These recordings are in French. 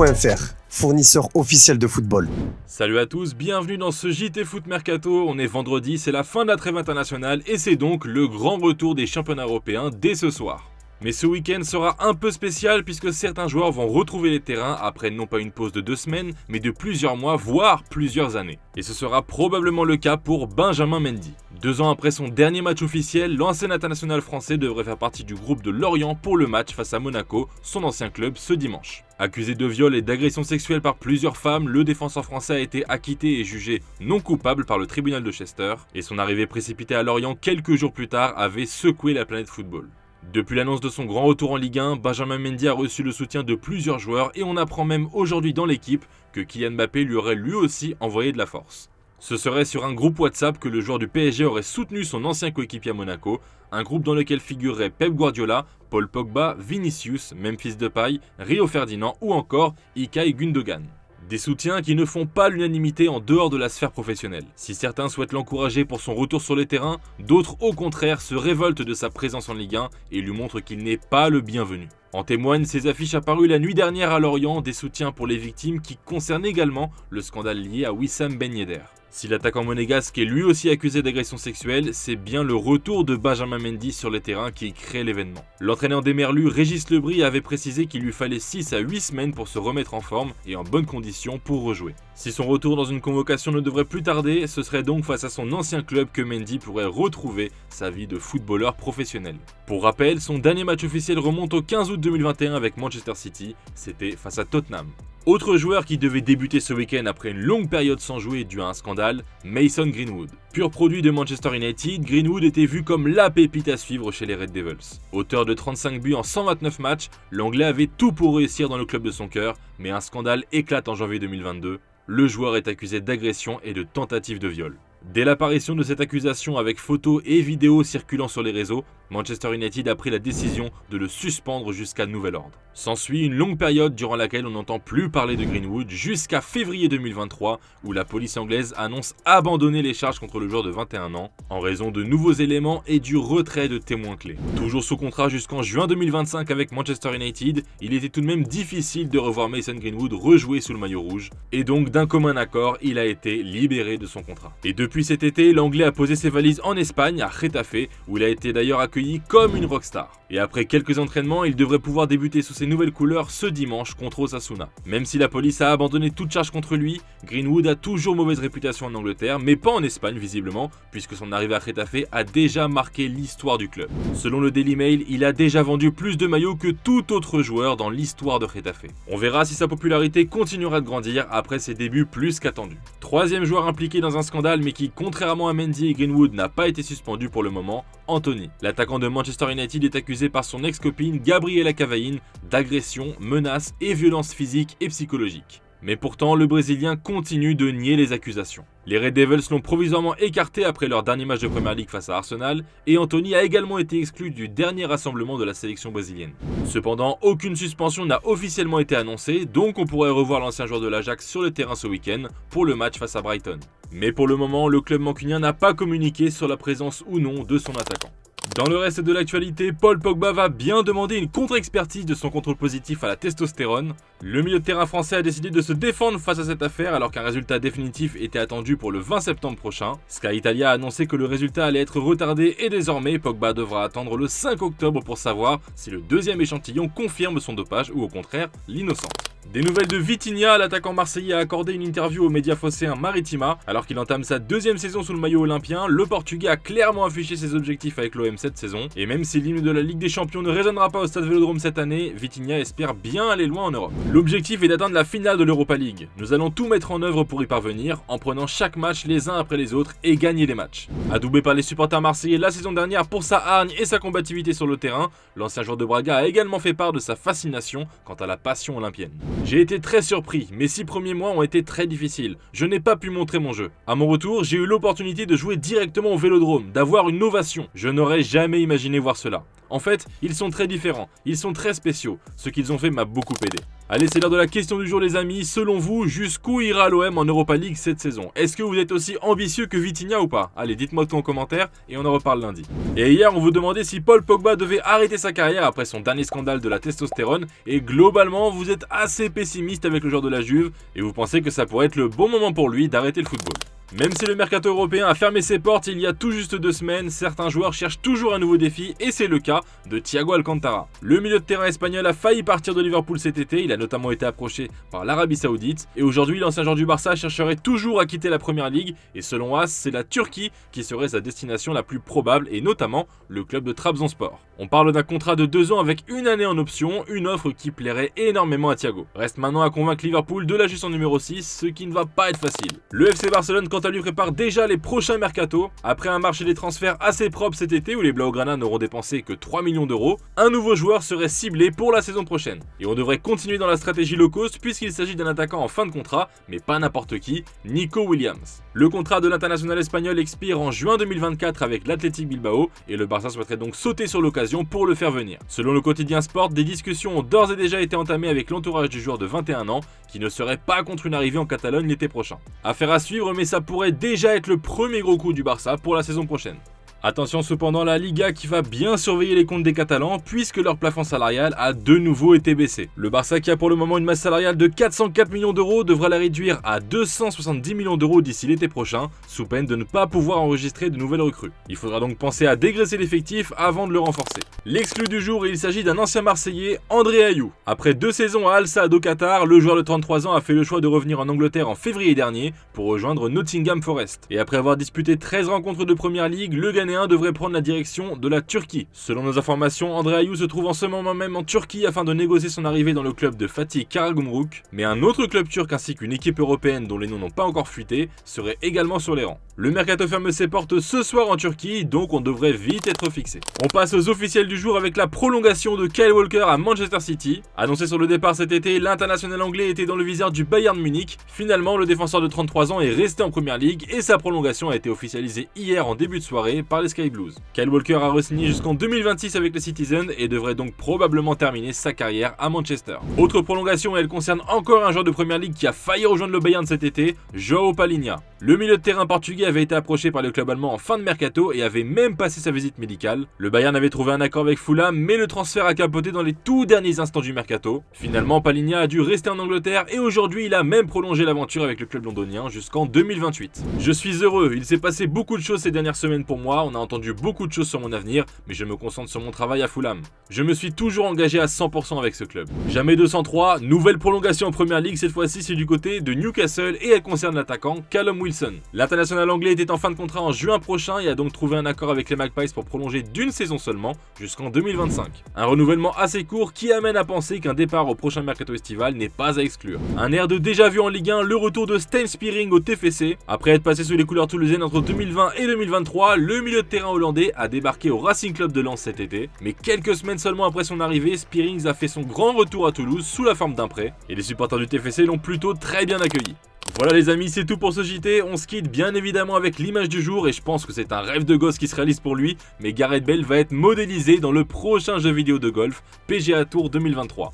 JT.fr, fournisseur officiel de football. Salut à tous, bienvenue dans ce JT Foot Mercato. On est vendredi, c'est la fin de la trêve internationale et c'est donc le grand retour des championnats européens dès ce soir. Mais ce week-end sera un peu spécial puisque certains joueurs vont retrouver les terrains après non pas une pause de 2 semaines, mais de plusieurs mois, voire plusieurs années. Et ce sera probablement le cas pour Benjamin Mendy. 2 ans après son dernier match officiel, l'ancien international français devrait faire partie du groupe de Lorient pour le match face à Monaco, son ancien club, ce dimanche. Accusé de viol et d'agression sexuelle par plusieurs femmes, le défenseur français a été acquitté et jugé non coupable par le tribunal de Chester, et son arrivée précipitée à Lorient quelques jours plus tard avait secoué la planète football. Depuis l'annonce de son grand retour en Ligue 1, Benjamin Mendy a reçu le soutien de plusieurs joueurs et on apprend même aujourd'hui dans l'équipe que Kylian Mbappé lui aurait lui aussi envoyé de la force. Ce serait sur un groupe WhatsApp que le joueur du PSG aurait soutenu son ancien coéquipier à Monaco, un groupe dans lequel figureraient Pep Guardiola, Paul Pogba, Vinicius, Memphis Depay, Rio Ferdinand ou encore Ilkay Gundogan. Des soutiens qui ne font pas l'unanimité en dehors de la sphère professionnelle. Si certains souhaitent l'encourager pour son retour sur les terrains, d'autres au contraire se révoltent de sa présence en Ligue 1 et lui montrent qu'il n'est pas le bienvenu. En témoignent ces affiches apparues la nuit dernière à Lorient, des soutiens pour les victimes qui concernent également le scandale lié à Wissam Ben Yedder. Si l'attaquant monégasque est lui aussi accusé d'agression sexuelle, c'est bien le retour de Benjamin Mendy sur les terrains qui crée l'événement. L'entraîneur des Merlus, Régis Lebris, avait précisé qu'il lui fallait 6 à 8 semaines pour se remettre en forme et en bonne condition pour rejouer. Si son retour dans une convocation ne devrait plus tarder, ce serait donc face à son ancien club que Mendy pourrait retrouver sa vie de footballeur professionnel. Pour rappel, son dernier match officiel remonte au 15 août 2021 avec Manchester City, c'était face à Tottenham. Autre joueur qui devait débuter ce week-end après une longue période sans jouer dû à un scandale, Mason Greenwood. Pur produit de Manchester United, Greenwood était vu comme la pépite à suivre chez les Red Devils. Auteur de 35 buts en 129 matchs, l'Anglais avait tout pour réussir dans le club de son cœur, mais un scandale éclate en janvier 2022. Le joueur est accusé d'agression et de tentative de viol. Dès l'apparition de cette accusation avec photos et vidéos circulant sur les réseaux, Manchester United a pris la décision de le suspendre jusqu'à nouvel ordre. S'ensuit une longue période durant laquelle on n'entend plus parler de Greenwood jusqu'à février 2023 où la police anglaise annonce abandonner les charges contre le joueur de 21 ans en raison de nouveaux éléments et du retrait de témoins clés. Toujours sous contrat jusqu'en juin 2025 avec Manchester United, il était tout de même difficile de revoir Mason Greenwood rejouer sous le maillot rouge et donc d'un commun accord, il a été libéré de son contrat. Et depuis cet été, l'Anglais a posé ses valises en Espagne, à Getafe, où il a été d'ailleurs accueilli comme une rockstar. Et après quelques entraînements, il devrait pouvoir débuter sous ses nouvelles couleurs ce dimanche contre Osasuna. Même si la police a abandonné toute charge contre lui, Greenwood a toujours mauvaise réputation en Angleterre, mais pas en Espagne visiblement, puisque son arrivée à Getafe a déjà marqué l'histoire du club. Selon le Daily Mail, il a déjà vendu plus de maillots que tout autre joueur dans l'histoire de Getafe. On verra si sa popularité continuera de grandir après ses débuts plus qu'attendus. Troisième joueur impliqué dans un scandale mais qui, contrairement à Mendy et Greenwood, n'a pas été suspendu pour le moment, Anthony. L'attaquant de Manchester United est accusé par son ex-copine Gabriela Cavain d'agression, menaces et violences physiques et psychologiques. Mais pourtant, le Brésilien continue de nier les accusations. Les Red Devils l'ont provisoirement écarté après leur dernier match de Premier League face à Arsenal et Anthony a également été exclu du dernier rassemblement de la sélection brésilienne. Cependant, aucune suspension n'a officiellement été annoncée, donc on pourrait revoir l'ancien joueur de l'Ajax sur le terrain ce week-end pour le match face à Brighton. Mais pour le moment, le club mancunien n'a pas communiqué sur la présence ou non de son attaquant. Dans le reste de l'actualité, Paul Pogba va bien demander une contre-expertise de son contrôle positif à la testostérone. Le milieu de terrain français a décidé de se défendre face à cette affaire alors qu'un résultat définitif était attendu pour le 20 septembre prochain. Sky Italia a annoncé que le résultat allait être retardé et désormais Pogba devra attendre le 5 octobre pour savoir si le deuxième échantillon confirme son dopage ou au contraire l'innocence. Des nouvelles de Vitinha, l'attaquant marseillais a accordé une interview au média phocéen Maritima. Alors qu'il entame sa deuxième saison sous le maillot olympien, le Portugais a clairement affiché ses objectifs avec l'OM cette saison. Et même si l'hymne de la Ligue des Champions ne résonnera pas au Stade Vélodrome cette année, Vitinha espère bien aller loin en Europe. L'objectif est d'atteindre la finale de l'Europa League. Nous allons tout mettre en œuvre pour y parvenir, en prenant chaque match les uns après les autres et gagner les matchs. Adoubé par les supporters marseillais la saison dernière pour sa hargne et sa combativité sur le terrain, l'ancien joueur de Braga a également fait part de sa fascination quant à la passion olympienne. J'ai été très surpris, mes 6 premiers mois ont été très difficiles. Je n'ai pas pu montrer mon jeu. À mon retour, j'ai eu l'opportunité de jouer directement au Vélodrome, d'avoir une ovation. Je n'aurais jamais imaginé voir cela. En fait, ils sont très différents, ils sont très spéciaux. Ce qu'ils ont fait m'a beaucoup aidé. Allez, c'est l'heure de la question du jour les amis. Selon vous, jusqu'où ira l'OM en Europa League cette saison? Est-ce que vous êtes aussi ambitieux que Vitinha ou pas? Allez, dites-moi tout en commentaire et on en reparle lundi. Et hier, on vous demandait si Paul Pogba devait arrêter sa carrière après son dernier scandale de la testostérone. Et globalement, vous êtes assez pessimiste avec le joueur de la Juve et vous pensez que ça pourrait être le bon moment pour lui d'arrêter le football. Même si le mercato européen a fermé ses portes il y a tout juste 2 semaines, certains joueurs cherchent toujours un nouveau défi et c'est le cas de Thiago Alcantara. Le milieu de terrain espagnol a failli partir de Liverpool cet été, il a notamment été approché par l'Arabie Saoudite et aujourd'hui l'ancien joueur du Barça chercherait toujours à quitter la Première Ligue et selon AS, c'est la Turquie qui serait sa destination la plus probable et notamment le club de Trabzonspor. On parle d'un contrat de 2 ans avec 1 année en option, une offre qui plairait énormément à Thiago. Reste maintenant à convaincre Liverpool de lâcher son numéro 6, ce qui ne va pas être facile. Le FC Barcelone quant à lui prépare déjà les prochains mercatos. Après un marché des transferts assez propre cet été où les Blaugrana n'auront dépensé que 3 millions d'euros, un nouveau joueur serait ciblé pour la saison prochaine. Et on devrait continuer dans la stratégie low cost puisqu'il s'agit d'un attaquant en fin de contrat, mais pas n'importe qui, Nico Williams. Le contrat de l'international espagnol expire en juin 2024 avec l'Athletic Bilbao et le Barça souhaiterait donc sauter sur l'occasion pour le faire venir. Selon le quotidien Sport, des discussions ont d'ores et déjà été entamées avec l'entourage du joueur de 21 ans qui ne serait pas contre une arrivée en Catalogne l'été prochain. Affaire à suivre, mais ça pourrait déjà être le premier gros coup du Barça pour la saison prochaine. Attention cependant la Liga qui va bien surveiller les comptes des Catalans puisque leur plafond salarial a de nouveau été baissé. Le Barça qui a pour le moment une masse salariale de 404 millions d'euros devra la réduire à 270 millions d'euros d'ici l'été prochain sous peine de ne pas pouvoir enregistrer de nouvelles recrues. Il faudra donc penser à dégraisser l'effectif avant de le renforcer. L'exclu du jour, il s'agit d'un ancien Marseillais, André Ayew. Après 2 saisons à Al Sadd au Qatar, le joueur de 33 ans a fait le choix de revenir en Angleterre en février dernier pour rejoindre Nottingham Forest. Et après avoir disputé 13 rencontres de Première Ligue, le Ghanéen devrait prendre la direction de la Turquie. Selon nos informations, André Ayew se trouve en ce moment même en Turquie afin de négocier son arrivée dans le club de Fatih Karagümrük, mais un autre club turc ainsi qu'une équipe européenne dont les noms n'ont pas encore fuité serait également sur les rangs. Le mercato ferme ses portes ce soir en Turquie, donc on devrait vite être fixé. On passe aux officiels du jour avec la prolongation de Kyle Walker à Manchester City. Annoncé sur le départ cet été, l'international anglais était dans le viseur du Bayern Munich. Finalement, le défenseur de 33 ans est resté en Première Ligue et sa prolongation a été officialisée hier en début de soirée par les Sky Blues. Kyle Walker a re-signé jusqu'en 2026 avec les Citizens et devrait donc probablement terminer sa carrière à Manchester. Autre prolongation et elle concerne encore un joueur de Première Ligue qui a failli rejoindre le Bayern cet été, João Palhinha. Le milieu de terrain portugais avait été approché par le club allemand en fin de mercato et avait même passé sa visite médicale. Le Bayern avait trouvé un accord avec Fulham mais le transfert a capoté dans les tout derniers instants du mercato. Finalement, Palhinha a dû rester en Angleterre et aujourd'hui il a même prolongé l'aventure avec le club londonien jusqu'en 2028. Je suis heureux, il s'est passé beaucoup de choses ces dernières semaines pour moi, on a entendu beaucoup de choses sur mon avenir, mais je me concentre sur mon travail à Fulham. Je me suis toujours engagé à 100% avec ce club. Jamais 203, nouvelle prolongation en Première Ligue, cette fois-ci c'est du côté de Newcastle et elle concerne l'attaquant Callum Wilson. L'international anglais était en fin de contrat en juin prochain et a donc trouvé un accord avec les Magpies pour prolonger d'une saison seulement jusqu'en 2025. Un renouvellement assez court qui amène à penser qu'un départ au prochain mercato estival n'est pas à exclure. Un air de déjà vu en Ligue 1, le retour de Stijn Spiering au TFC. Après être passé sous les couleurs toulousaines entre 2020 et 2023, le milieu de terrain hollandais a débarqué au Racing Club de Lens cet été. Mais quelques semaines seulement après son arrivée, Spiering a fait son grand retour à Toulouse sous la forme d'un prêt et les supporters du TFC l'ont plutôt très bien accueilli. Voilà les amis, c'est tout pour ce JT, on se quitte bien évidemment avec l'image du jour et je pense que c'est un rêve de gosse qui se réalise pour lui, mais Gareth Bale va être modélisé dans le prochain jeu vidéo de golf, PGA Tour 2023.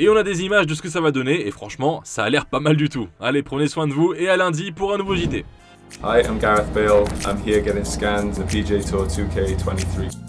Et on a des images de ce que ça va donner et franchement, ça a l'air pas mal du tout. Allez, prenez soin de vous et à lundi pour un nouveau JT. Hi, I'm Gareth Bale. I'm here getting scanned the PGA Tour 2K23.